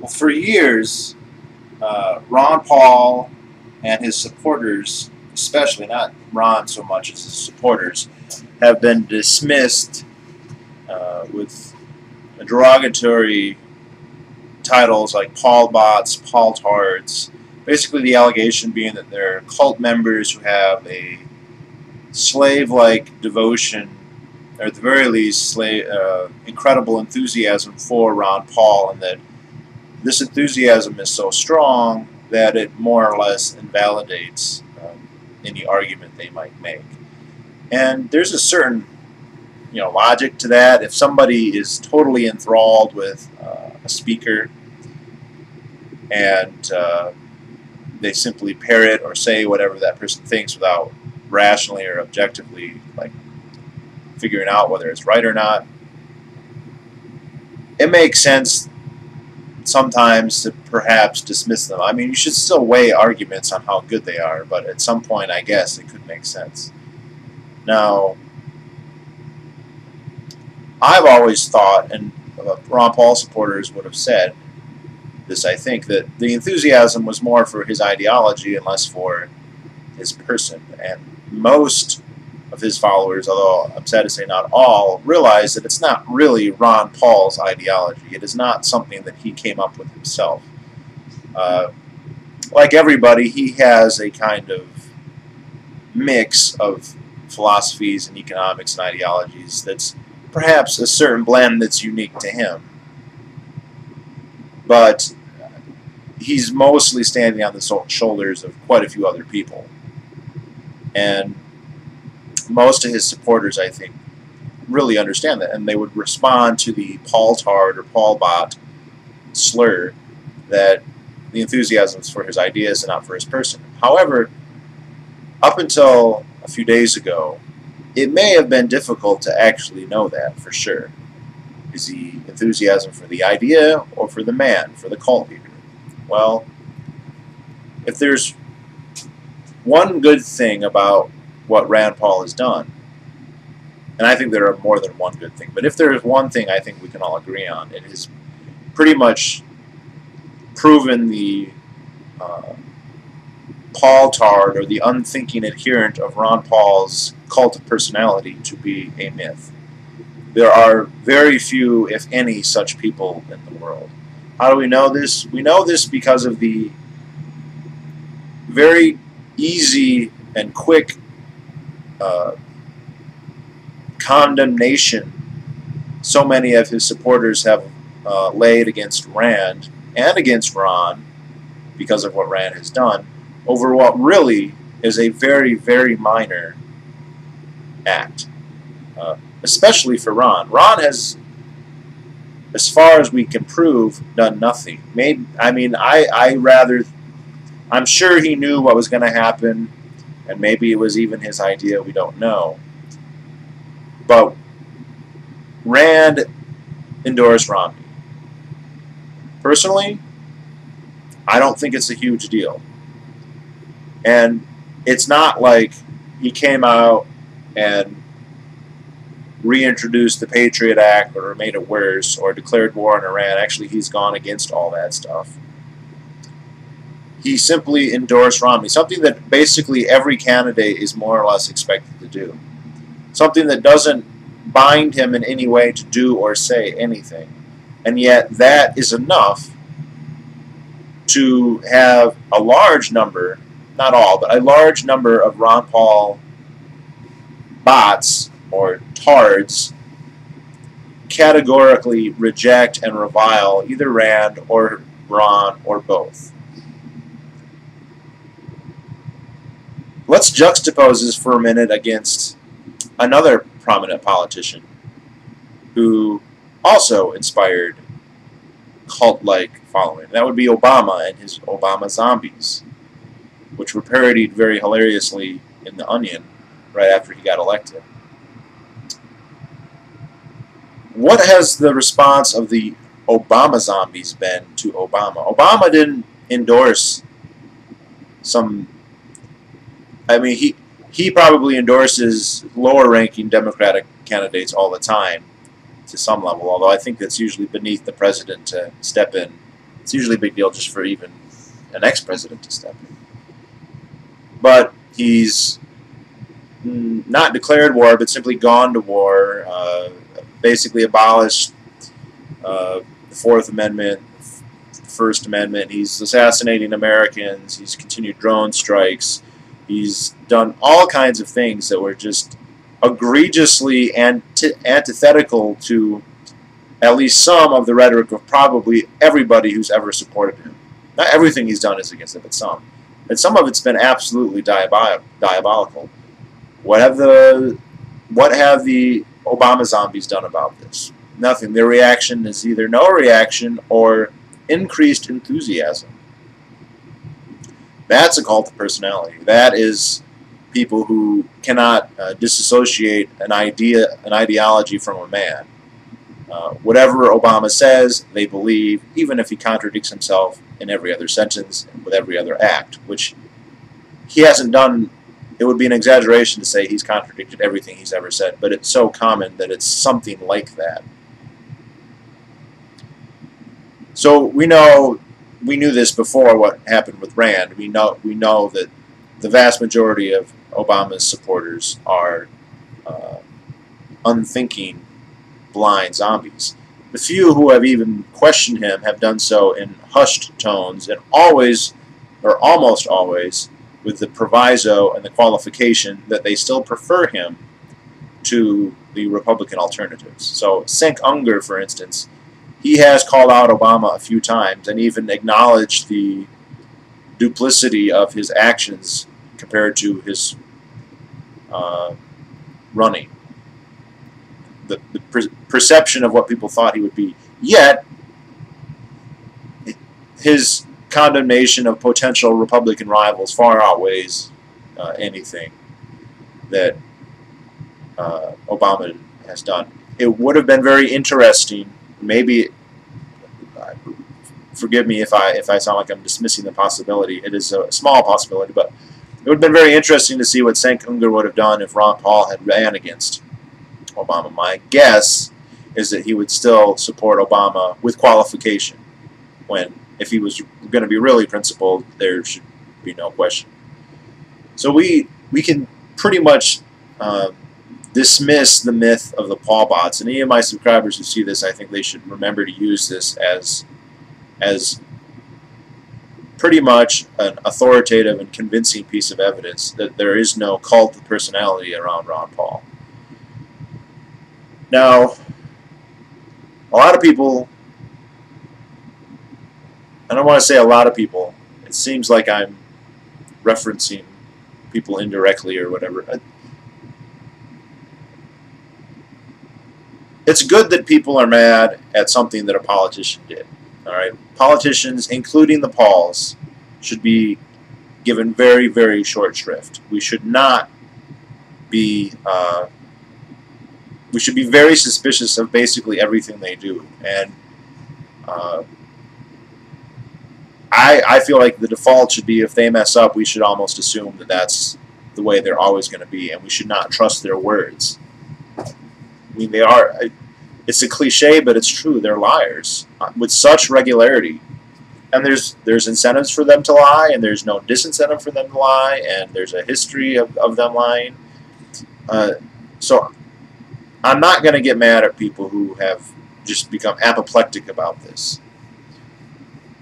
Well, for years, Ron Paul and his supporters, especially not Ron so much as his supporters, have been dismissed with derogatory titles like Paul Bots, Paul Tards. Basically, the allegation being that they're cult members who have a slave-like devotion, or at the very least, incredible enthusiasm for Ron Paul, and that this enthusiasm is so strong that it more or less invalidates any argument they might make. And there's a certain logic to that. If somebody is totally enthralled with a speaker and they simply parrot or say whatever that person thinks without rationally or objectively figuring out whether it's right or not, it makes sense sometimes to perhaps dismiss them. I mean, you should still weigh arguments on how good they are, but at some point, I guess, it could make sense. Now, I've always thought, and Ron Paul supporters would have said this, I think, that the enthusiasm was more for his ideology and less for his person. And most of his followers, although I'm sad to say not all, realize that it's not really Ron Paul's ideology. It is not something that he came up with himself. Like everybody, he has a kind of mix of philosophies and economics and ideologies that's perhaps a certain blend that's unique to him. But he's mostly standing on the shoulders of quite a few other people. And most of his supporters, I think, really understand that, and they would respond to the Paul Tard or Paul Bot slur that the enthusiasm is for his ideas and not for his person. However, up until a few days ago, it may have been difficult to actually know that for sure. Is the enthusiasm for the idea or for the man, for the cult leader? Well, if there's one good thing about what Rand Paul has done, and I think there are more than one good thing, but if there is one thing I think we can all agree on, it is pretty much proven the Paul Tard, or the unthinking adherent of Ron Paul's cult of personality, to be a myth. There are very few, if any, such people in the world. How do we know this? We know this because of the very easy and quick condemnation so many of his supporters have laid against Rand and against Ron, because of what Rand has done, over what really is a very, very minor act. Especially for Ron. Ron has, as far as we can prove, done nothing. I'm sure he knew what was going to happen, and maybe it was even his idea, we don't know. But Rand endorsed Romney. Personally, I don't think it's a huge deal. And it's not like he came out and reintroduced the Patriot Act or made it worse or declared war on Iran. Actually, he's gone against all that stuff. He simply endorsed Romney, something that basically every candidate is more or less expected to do. Something that doesn't bind him in any way to do or say anything. And yet that is enough to have a large number, not all, but a large number of Ron Paul bots or tards categorically reject and revile either Rand or Ron or both. Let's juxtapose this for a minute against another prominent politician who also inspired cult-like following. That would be Obama and his Obama zombies, which were parodied very hilariously in The Onion right after he got elected. What has the response of the Obama zombies been to Obama? Obama didn't endorse some... I mean, he probably endorses lower-ranking Democratic candidates all the time to some level, although I think that's usually beneath the president to step in and It's usually a big deal just for even an ex-president to step in. But he's not declared war, but simply gone to war, basically abolished the Fourth Amendment, the First Amendment. He's assassinating Americans. He's continued drone strikes. He's done all kinds of things that were just egregiously antithetical to at least some of the rhetoric of probably everybody who's ever supported him. Not everything he's done is against it, but some. And some of it's been absolutely diabolical. What have the Obama zombies done about this? Nothing. Their reaction is either no reaction or increased enthusiasm. That's a cult of personality. That is people who cannot disassociate an ideology from a man. Whatever Obama says, they believe, even if he contradicts himself in every other sentence and with every other act, which he hasn't done. It would be an exaggeration to say he's contradicted everything he's ever said, but it's so common that it's something like that. So we knew this before what happened with Rand. We know that the vast majority of Obama's supporters are unthinking, blind zombies. The few who have even questioned him have done so in hushed tones, and always, or almost always, with the proviso and the qualification that they still prefer him to the Republican alternatives. So Cenk Uygur, for instance, he has called out Obama a few times and even acknowledged the duplicity of his actions compared to his running. The perception of what people thought he would be. Yet, his condemnation of potential Republican rivals far outweighs anything that Obama has done. It would have been very interesting, maybe, forgive me if I sound like I'm dismissing the possibility, it is a small possibility, but it would have been very interesting to see what Cenk Uygur would have done if Ron Paul had ran against Obama. My guess is that he would still support Obama with qualification, when if he was going to be really principled, there should be no question. So we can pretty much dismiss the myth of the Paul bots. And any of my subscribers who see this, I think they should remember to use this as pretty much an authoritative and convincing piece of evidence that there is no cult of personality around Ron Paul. Now, a lot of people, I don't want to say a lot of people, it seems like I'm referencing people indirectly or whatever. It's good that people are mad at something that a politician did. All right, politicians, including the Pauls, should be given very, very short shrift. We should not be. We should be very suspicious of basically everything they do, and I feel like the default should be if they mess up, we should almost assume that that's the way they're always going to be, and we should not trust their words. I mean, they are. It's a cliche, but it's true. They're liars with such regularity, and there's incentives for them to lie, and there's no disincentive for them to lie, and there's a history of them lying. So I'm not going to get mad at people who have just become apoplectic about this,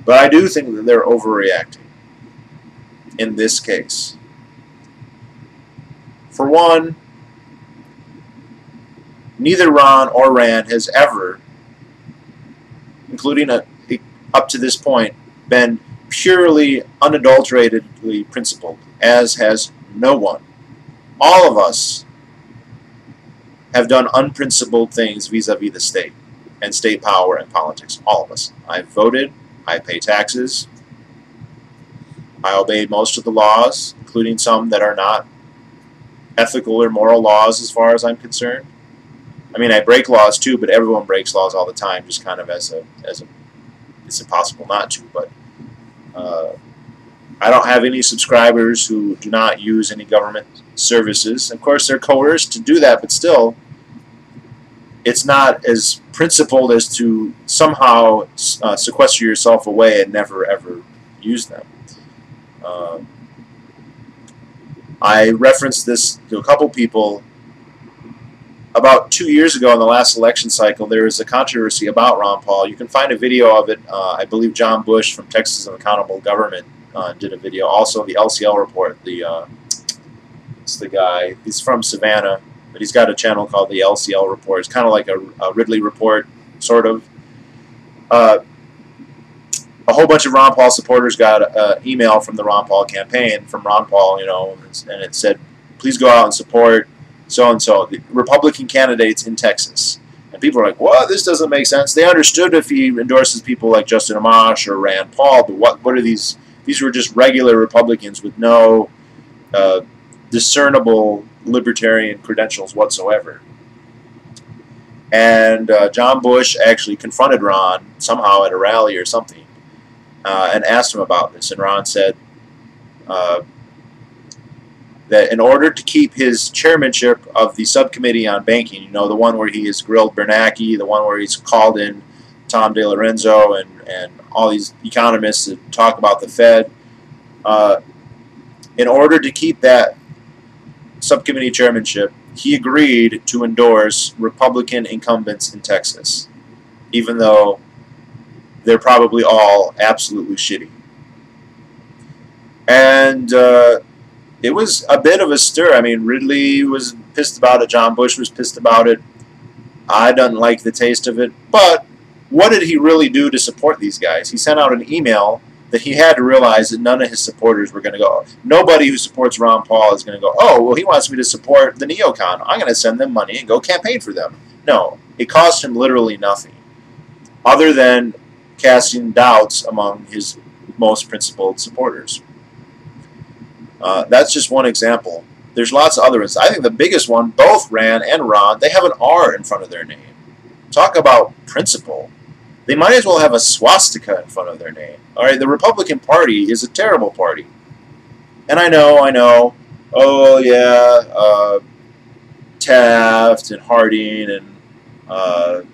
but I do think that they're overreacting in this case. For one, neither Ron or Rand has ever, including up to this point, been purely, unadulteratedly principled, as has no one. All of us have done unprincipled things vis-a-vis the state and state power and politics. All of us. I've voted. I pay taxes. I obey most of the laws, including some that are not ethical or moral laws as far as I'm concerned. I mean, I break laws too, but everyone breaks laws all the time, just kind of as a it's impossible not to. But I don't have any subscribers who do not use any government services. Of course, they're coerced to do that, but still, it's not as principled as to somehow sequester yourself away and never ever use them. I referenced this to a couple people. About 2 years ago in the last election cycle, there was a controversy about Ron Paul. You can find a video of it. I believe John Bush from Texas Accountable Government did a video. Also, the LCL report. It's the guy. He's from Savannah, but he's got a channel called the LCL report. It's kind of like a Ridley report, sort of. A whole bunch of Ron Paul supporters got an email from the Ron Paul campaign, from Ron Paul, and it said, please go out and support so-and-so, the Republican candidates in Texas. And people are like, what? This doesn't make sense. They understood if he endorses people like Justin Amash or Rand Paul, but what are these? These were just regular Republicans with no discernible libertarian credentials whatsoever. And John Bush actually confronted Ron somehow at a rally or something and asked him about this. And Ron said that in order to keep his chairmanship of the subcommittee on banking, the one where he has grilled Bernanke, the one where he's called in Tom DeLorenzo and all these economists to talk about the Fed, in order to keep that subcommittee chairmanship, he agreed to endorse Republican incumbents in Texas, even though they're probably all absolutely shitty. And it was a bit of a stir. I mean, Ridley was pissed about it. John Bush was pissed about it. I didn't like the taste of it. But what did he really do to support these guys? He sent out an email that he had to realize that none of his supporters were going to go. Nobody who supports Ron Paul is going to go, oh, well, he wants me to support the neocon. I'm going to send them money and go campaign for them. No, it cost him literally nothing, other than casting doubts among his most principled supporters. That's just one example. There's lots of other ones. I think the biggest one, both Rand and Ron, they have an R in front of their name. Talk about principle. They might as well have a swastika in front of their name. All right, the Republican Party is a terrible party. And I know, oh yeah, Taft and Harding and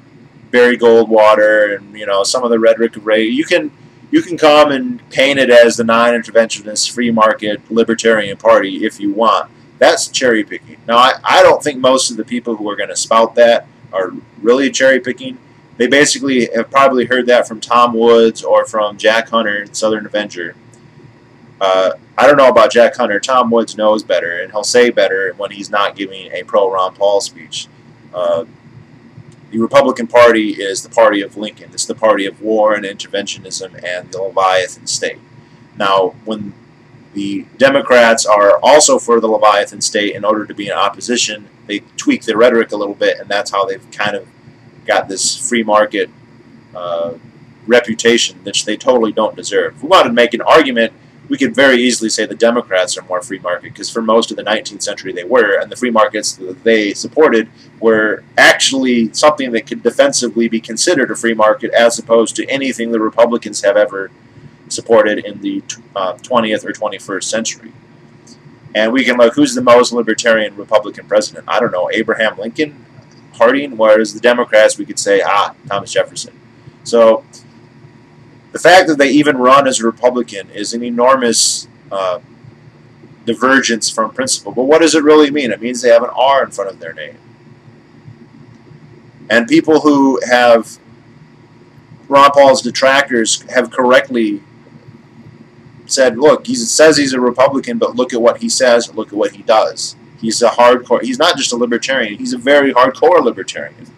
Barry Goldwater and some of the rhetoric of Ray. You can come and paint it as the non-interventionist, free market, libertarian party if you want. That's cherry picking. Now, I don't think most of the people who are going to spout that are really cherry picking. They basically have probably heard that from Tom Woods or from Jack Hunter, Southern Avenger. I don't know about Jack Hunter. Tom Woods knows better, and he'll say better when he's not giving a pro-Ron Paul speech. The Republican Party is the party of Lincoln. It's the party of war and interventionism and the Leviathan state. Now, when the Democrats are also for the Leviathan state in order to be in opposition, they tweak their rhetoric a little bit, and that's how they've kind of got this free market reputation, which they totally don't deserve. If we wanted to make an argument, we could very easily say the Democrats are more free market, because for most of the 19th century they were, and the free markets that they supported were actually something that could defensively be considered a free market, as opposed to anything the Republicans have ever supported in the 20th or 21st century. And we can look, who's the most libertarian Republican president? I don't know, Abraham Lincoln, Harding, whereas the Democrats, we could say, Thomas Jefferson. So the fact that they even run as a Republican is an enormous divergence from principle. But what does it really mean? It means they have an R in front of their name. And people who have Ron Paul's detractors have correctly said, look, he says he's a Republican, but look at what he says, look at what he does. He's a hardcore, he's not just a libertarian, he's a very hardcore libertarian.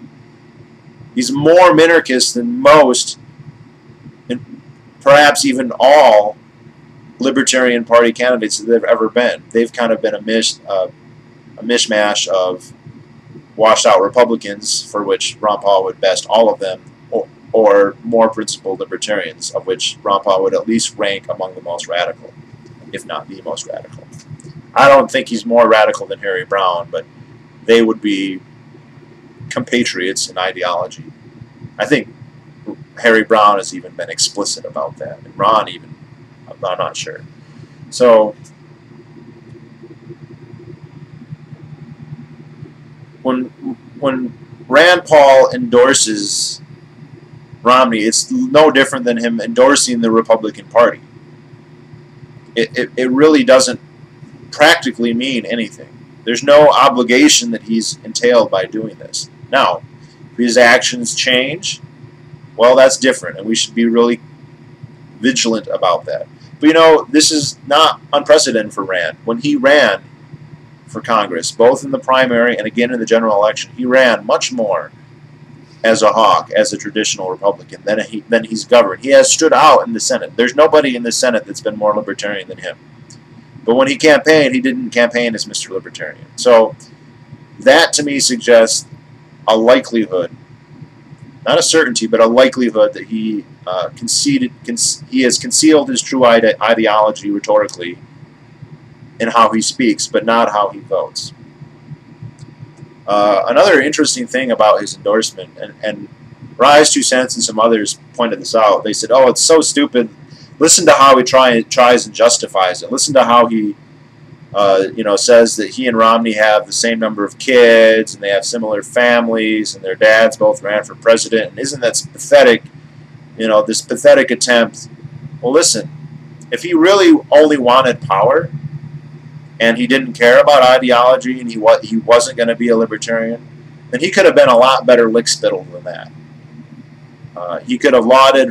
He's more minarchist than most, and perhaps even all, Libertarian Party candidates that there have ever been. They've kind of been a mishmash of washed-out Republicans, for which Ron Paul would best all of them, or more principled libertarians, of which Ron Paul would at least rank among the most radical, if not the most radical. I don't think he's more radical than Harry Browne, but they would be compatriots in ideology. I think Harry Browne has even been explicit about that, and Ron even, I'm not sure. So, when Rand Paul endorses Romney, it's no different than him endorsing the Republican Party. It really doesn't practically mean anything. There's no obligation that he's entailed by doing this. Now, if his actions change, well, that's different, and we should be really vigilant about that. But, you know, this is not unprecedented for Rand. When he ran for Congress, both in the primary and again in the general election, he ran much more as a hawk, as a traditional Republican, than he's governed. He has stood out in the Senate. There's nobody in the Senate that's been more libertarian than him. But when he campaigned, he didn't campaign as Mr. Libertarian. So that, to me, suggests a likelihood, not a certainty, but a likelihood that he he has concealed his true ideology rhetorically in how he speaks, but not how he votes. Another interesting thing about his endorsement, and Rise 2 Cents and some others pointed this out, they said, oh, it's so stupid. Listen to how he tries and justifies it. Listen to how he says that he and Romney have the same number of kids, and they have similar families, and their dads both ran for president. And isn't that pathetic? You know, this pathetic attempt. Well, listen, if he really only wanted power, and he didn't care about ideology, and he wasn't going to be a libertarian, then he could have been a lot better lickspittle than that. He could have lauded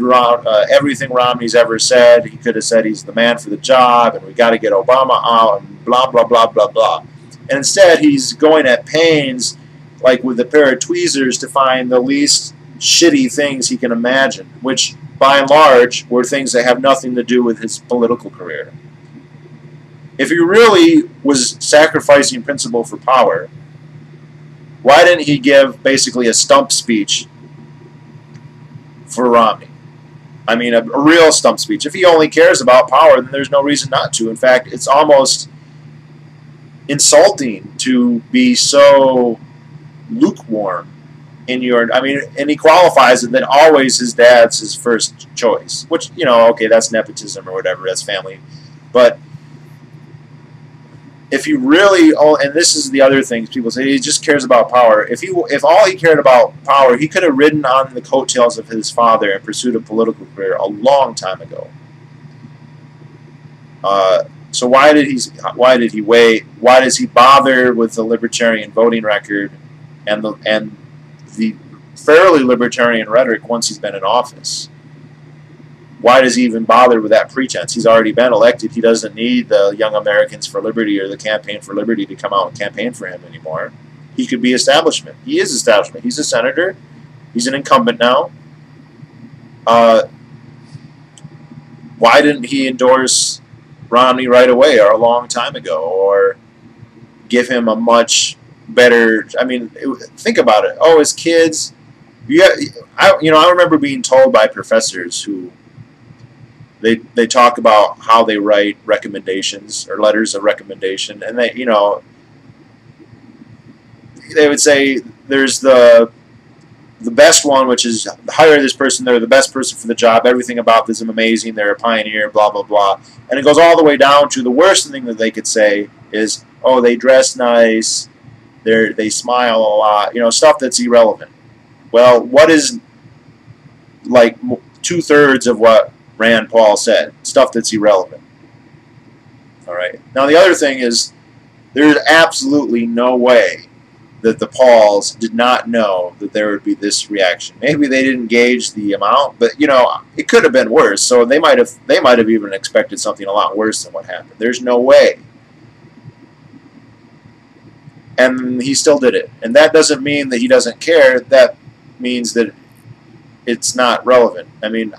everything Romney's ever said. He could have said he's the man for the job, and we got to get Obama out, and blah, blah, blah, blah, blah. And instead, he's going at pains, like with a pair of tweezers, to find the least shitty things he can imagine, which, by and large, were things that have nothing to do with his political career. If he really was sacrificing principle for power, why didn't he give basically a stump speech for Romney? I mean, a real stump speech. If he only cares about power, then there's no reason not to. In fact, it's almost insulting to be so lukewarm in your... I mean, and he qualifies it that always his dad's his first choice, which, you know, okay, that's nepotism or whatever, that's family. But if he really, and this is the other thing people say, he just cares about power. If all he cared about power, he could have ridden on the coattails of his father and pursued a political career a long time ago. So why did he wait? Why does he bother with the libertarian voting record and the fairly libertarian rhetoric once he's been in office? Why does he even bother with that pretense? He's already been elected. He doesn't need the Young Americans for Liberty or the Campaign for Liberty to come out and campaign for him anymore. He could be establishment. He is establishment. He's a senator. He's an incumbent now. Why didn't he endorse Romney right away or a long time ago, or give him a much better... I mean, think about it. Oh, his kids... I remember being told by professors who... They talk about how they write recommendations or letters of recommendation, and they would say there's the best one, which is hire this person, they're the best person for the job, everything about this is amazing, they're a pioneer, blah blah blah, and it goes all the way down to the worst thing that they could say is, oh, they dress nice, they smile a lot, stuff that's irrelevant. Well, what is like 2/3 of what Rand Paul said? Stuff that's irrelevant. All right. Now the other thing is, there's absolutely no way that the Pauls did not know that there would be this reaction. Maybe they didn't gauge the amount, but it could have been worse. So they might have even expected something a lot worse than what happened. There's no way. And he still did it. And that doesn't mean that he doesn't care. That means that it's not relevant. I mean,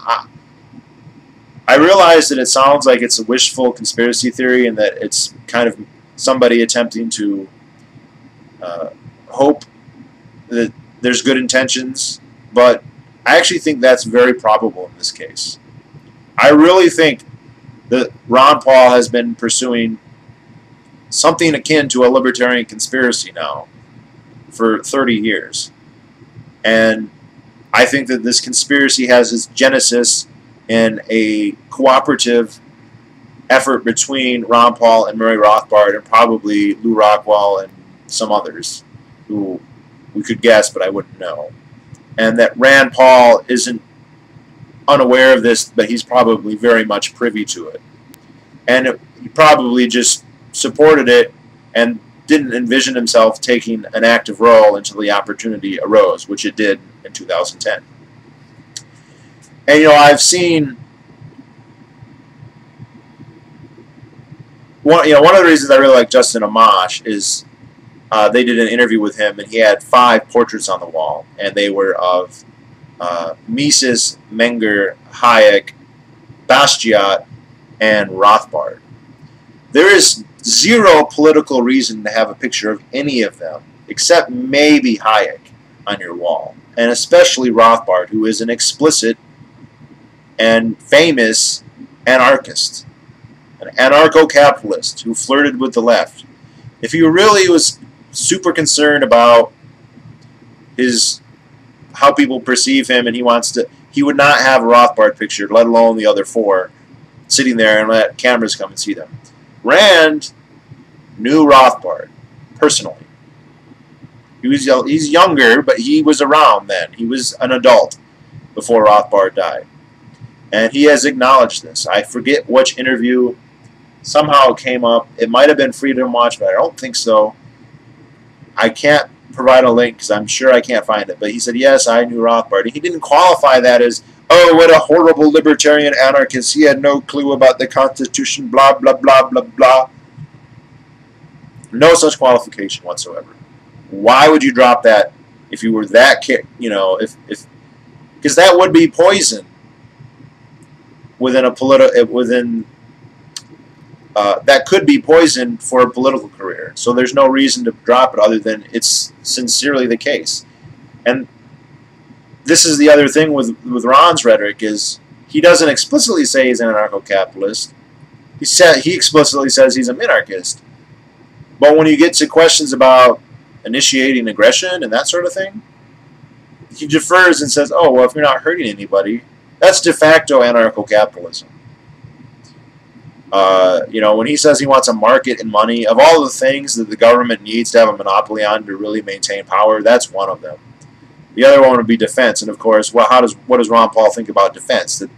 I realize that it sounds like it's a wishful conspiracy theory and that it's kind of somebody attempting to hope that there's good intentions, but I actually think that's very probable in this case. I really think that Ron Paul has been pursuing something akin to a libertarian conspiracy now for 30 years. And I think that this conspiracy has its genesis in a cooperative effort between Ron Paul and Murray Rothbard and probably Lou Rockwell and some others who We could guess, but I wouldn't know. And that Rand Paul isn't unaware of this, but he's probably very much privy to it. And he probably just supported it and didn't envision himself taking an active role until the opportunity arose, which it did in 2010. And, I've seen... One of the reasons I really like Justin Amash is they did an interview with him, and he had 5 portraits on the wall, and they were of Mises, Menger, Hayek, Bastiat, and Rothbard. There is zero political reason to have a picture of any of them, except maybe Hayek, on your wall, and especially Rothbard, who is an explicit and famous anarchist, an anarcho-capitalist who flirted with the left. If he really was super concerned about how people perceive him, and he would not have a Rothbard picture, let alone the other 4, sitting there and let cameras come and see them. Rand knew Rothbard personally. He's younger, but he was around then. He was an adult before Rothbard died. And he has acknowledged this. I forget which interview. Somehow it came up. It might have been Freedom Watch, but I don't think so. I can't provide a link because I'm sure I can't find it. But he said, yes, I knew Rothbard. And he didn't qualify that as, oh, what a horrible libertarian anarchist. He had no clue about the Constitution, blah, blah, blah, blah, blah. No such qualification whatsoever. Why would you drop that if you were that, because that would be poison within that could be poison for a political career. So there's no reason to drop it other than it's sincerely the case. And this is the other thing with Ron's rhetoric is he doesn't explicitly say he's an anarcho-capitalist. He explicitly says he's a minarchist. But when you get to questions about initiating aggression and that sort of thing, he defers and says, oh, well, if you're not hurting anybody, that's de facto anarcho-capitalism. When he says he wants a market and money, of all the things that the government needs to have a monopoly on to really maintain power, that's one of them. The other one would be defense, and of course, what does Ron Paul think about defense? That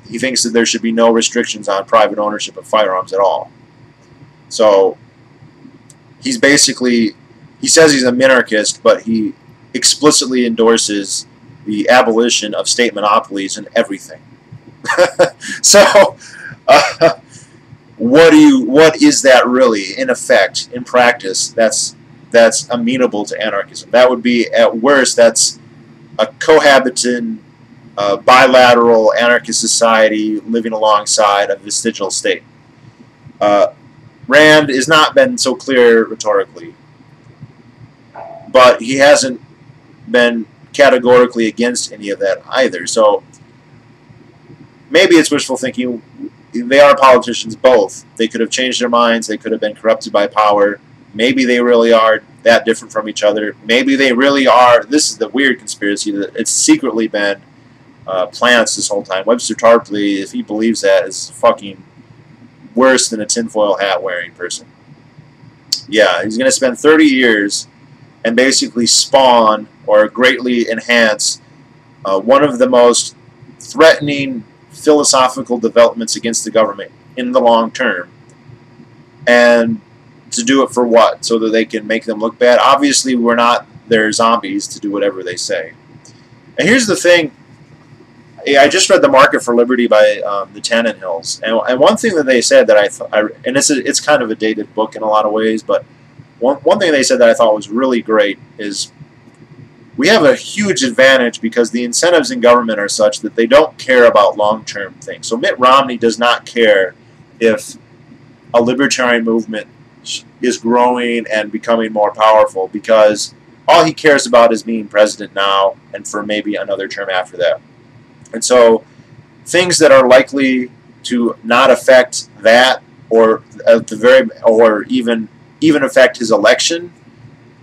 he thinks that there should be no restrictions on private ownership of firearms at all. So he says he's a minarchist, but he explicitly endorses the abolition of state monopolies and everything. So, what is that really? In effect, in practice, that's amenable to anarchism. That would be, at worst, that's a cohabiting, bilateral anarchist society living alongside a vestigial state. Rand has not been so clear rhetorically, but he hasn't been categorically against any of that either. So maybe it's wishful thinking. They are politicians both. They could have changed their minds. They could have been corrupted by power. Maybe they really are that different from each other. Maybe they really are. This is the weird conspiracy that it's secretly been plants this whole time. Webster Tarpley, if he believes that, is fucking worse than a tinfoil hat wearing person. Yeah, he's going to spend 30 years and basically spawn or greatly enhance one of the most threatening philosophical developments against the government in the long term. And to do it for what? So that they can make them look bad? Obviously, we're not their zombies to do whatever they say. And here's the thing. I just read The Market for Liberty by the Tannenhills, and one thing that they said that and it's kind of a dated book in a lot of ways, but one thing they said that I thought was really great is we have a huge advantage because the incentives in government are such that they don't care about long-term things. So Mitt Romney does not care if a libertarian movement is growing and becoming more powerful because all he cares about is being president now and for maybe another term after that. And so things that are likely to not affect that or even affect his election,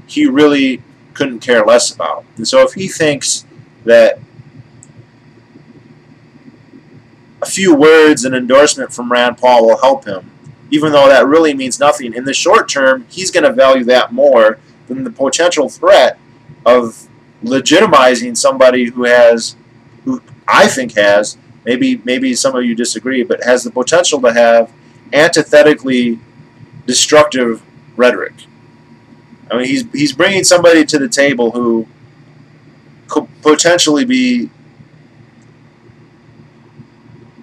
he really couldn't care less about. And so if he thinks that a few words, an endorsement from Rand Paul will help him, even though that really means nothing, in the short term, he's going to value that more than the potential threat of legitimizing somebody who I think has, maybe some of you disagree, but has the potential to have antithetically destructive rhetoric. I mean, he's bringing somebody to the table who could potentially be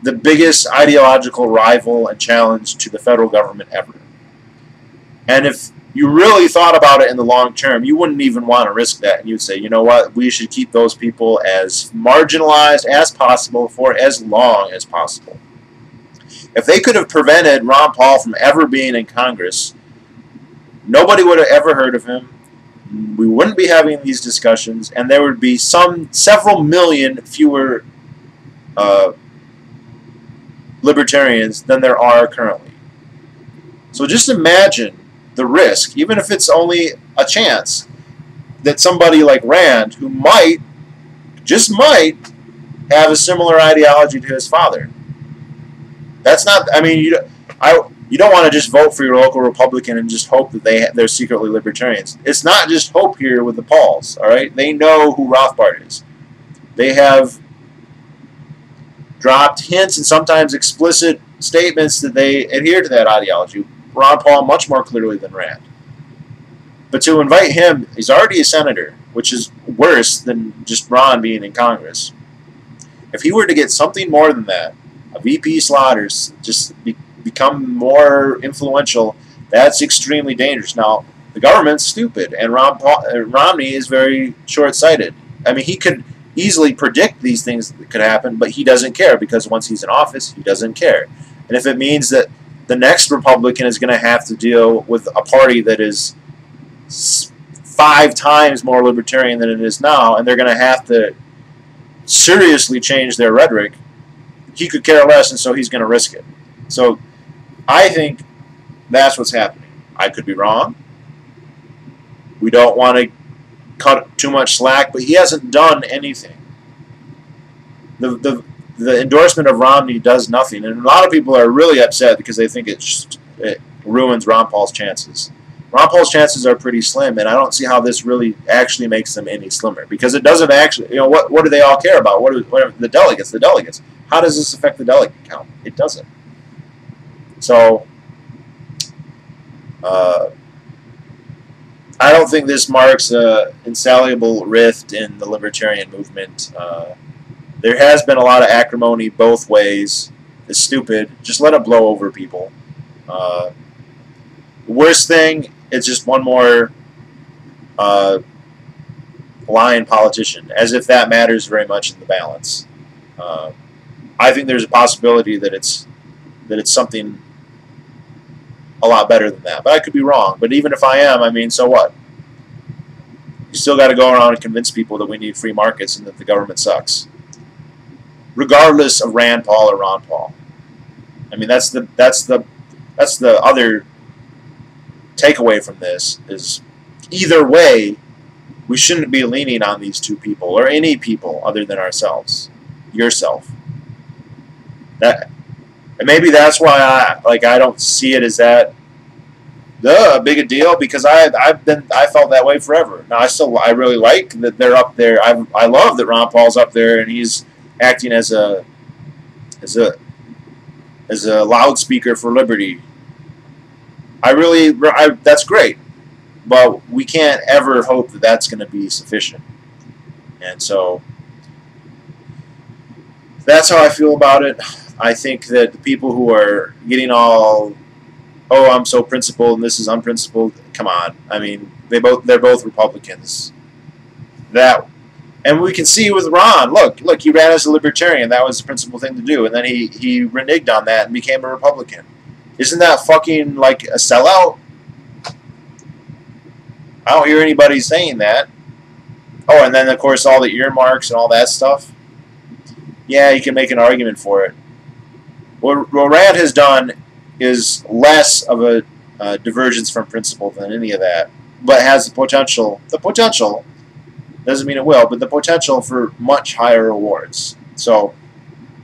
the biggest ideological rival and challenge to the federal government ever. And if you really thought about it in the long term, you wouldn't even want to risk that. And you'd say, you know what, we should keep those people as marginalized as possible for as long as possible. If they could have prevented Ron Paul from ever being in Congress, nobody would have ever heard of him. We wouldn't be having these discussions, and there would be several million fewer libertarians than there are currently. So just imagine the risk, even if it's only a chance, that somebody like Rand, who just might, have a similar ideology to his father. That's not, I mean, you don't want to just vote for your local Republican and just hope that they're secretly libertarians. It's not just hope here with the Pauls, all right? They know who Rothbard is. They have dropped hints and sometimes explicit statements that they adhere to that ideology. Ron Paul much more clearly than Rand. But to invite him, he's already a senator, which is worse than just Ron being in Congress. If he were to get something more than that, a VP slot or just become more influential, that's extremely dangerous. Now, the government's stupid, and Romney is very short-sighted. I mean, he could easily predict these things that could happen, but he doesn't care, because once he's in office, he doesn't care. And if it means that the next Republican is going to have to deal with a party that is 5 times more libertarian than it is now, and they're going to have to seriously change their rhetoric, he could care less, and so he's going to risk it. So I think that's what's happening. I could be wrong. We don't want to cut too much slack, but he hasn't done anything. The endorsement of Romney does nothing, and a lot of people are really upset because they think it ruins Ron Paul's chances. Ron Paul's chances are pretty slim, and I don't see how this really actually makes them any slimmer, because it doesn't actually, what do they all care about? What are the delegates? The delegates. How does this affect the delegate count? It doesn't. So, I don't think this marks an insoluble rift in the libertarian movement. There has been a lot of acrimony both ways. It's stupid. Just let it blow over people. The worst thing, it's just one more lying politician, as if that matters very much in the balance. I think there's a possibility that it's something a lot better than that. But I could be wrong. But even if I am, I mean, so what? You still got to go around and convince people that we need free markets and that the government sucks, regardless of Rand Paul or Ron Paul. I mean, that's the other takeaway from this, is either way, we shouldn't be leaning on these two people or any people other than ourselves, yourself. And maybe that's why I don't see it as that big a deal, because I felt that way forever. Now I really like that they're up there. I love that Ron Paul's up there and he's acting as a loudspeaker for liberty. That's great, but we can't ever hope that that's going to be sufficient. And so that's how I feel about it. I think that the people who are getting all, oh, I'm so principled and this is unprincipled, come on. I mean, they're both Republicans. And we can see with Ron, look, he ran as a libertarian. That was the principal thing to do, and then he reneged on that and became a Republican. Isn't that fucking like a sellout? I don't hear anybody saying that. Oh, and then of course all the earmarks and all that stuff. Yeah, you can make an argument for it. What Rand has done is less of a divergence from principle than any of that, but has the potential doesn't mean it will, but the potential for much higher rewards. So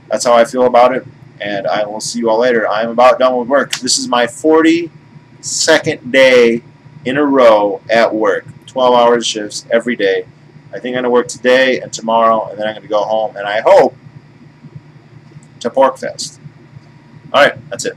that's how I feel about it, and I will see you all later. I'm about done with work. This is my 42nd day in a row at work, 12-hour shifts every day. I think I'm going to work today and tomorrow, and then I'm going to go home, and I hope to Pork Fest. All right, that's it.